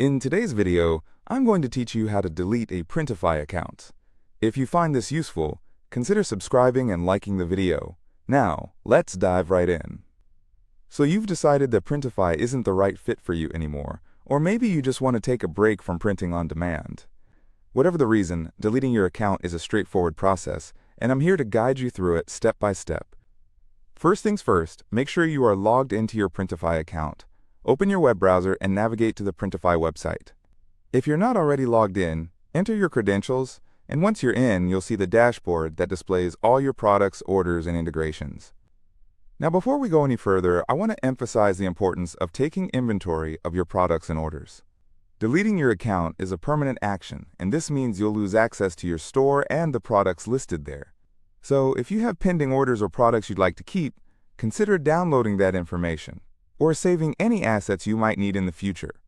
In today's video, I'm going to teach you how to delete a Printify account. If you find this useful, consider subscribing and liking the video. Now, let's dive right in. So you've decided that Printify isn't the right fit for you anymore, or maybe you just want to take a break from printing on demand. Whatever the reason, deleting your account is a straightforward process, and I'm here to guide you through it step by step. First things first, make sure you are logged into your Printify account. Open your web browser and navigate to the Printify website. If you're not already logged in, enter your credentials, and once you're in, you'll see the dashboard that displays all your products, orders, and integrations. Now, before we go any further, I want to emphasize the importance of taking inventory of your products and orders. Deleting your account is a permanent action, and this means you'll lose access to your store and the products listed there. So, if you have pending orders or products you'd like to keep, consider downloading that information, or saving any assets you might need in the future.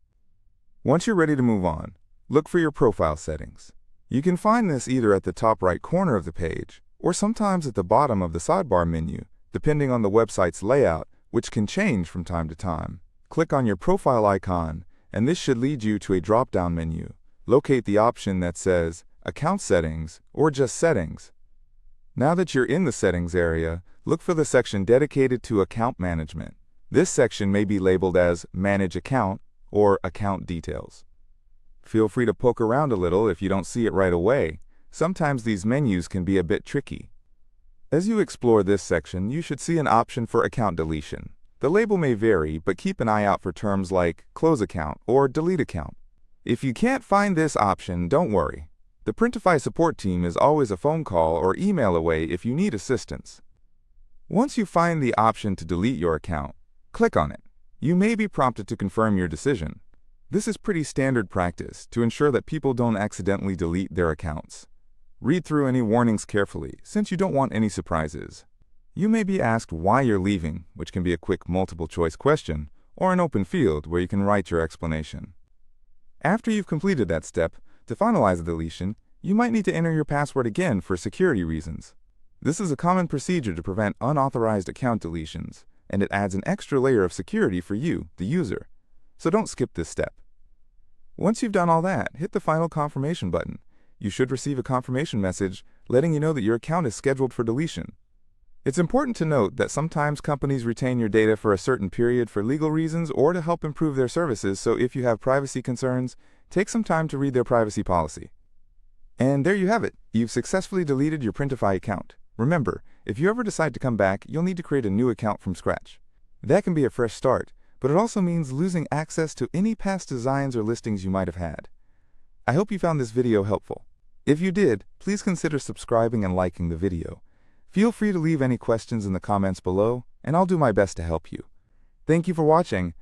Once you're ready to move on, look for your profile settings. You can find this either at the top right corner of the page, or sometimes at the bottom of the sidebar menu, depending on the website's layout, which can change from time to time. Click on your profile icon, and this should lead you to a drop-down menu. Locate the option that says Account Settings or just Settings. Now that you're in the Settings area, look for the section dedicated to Account Management. This section may be labeled as Manage Account or Account Details. Feel free to poke around a little if you don't see it right away. Sometimes these menus can be a bit tricky. As you explore this section, you should see an option for account deletion. The label may vary, but keep an eye out for terms like Close Account or Delete Account. If you can't find this option, don't worry. The Printify support team is always a phone call or email away if you need assistance. Once you find the option to delete your account, click on it. You may be prompted to confirm your decision. This is pretty standard practice to ensure that people don't accidentally delete their accounts. Read through any warnings carefully, since you don't want any surprises. You may be asked why you're leaving, which can be a quick multiple-choice question, or an open field where you can write your explanation. After you've completed that step, to finalize the deletion, you might need to enter your password again for security reasons. This is a common procedure to prevent unauthorized account deletions, and it adds an extra layer of security for you, the user. So don't skip this step. Once you've done all that, hit the final confirmation button. You should receive a confirmation message letting you know that your account is scheduled for deletion. It's important to note that sometimes companies retain your data for a certain period for legal reasons or to help improve their services, so if you have privacy concerns, take some time to read their privacy policy. And there you have it. You've successfully deleted your Printify account. Remember, if you ever decide to come back, you'll need to create a new account from scratch. That can be a fresh start, but it also means losing access to any past designs or listings you might have had. I hope you found this video helpful. If you did, please consider subscribing and liking the video. Feel free to leave any questions in the comments below, and I'll do my best to help you. Thank you for watching,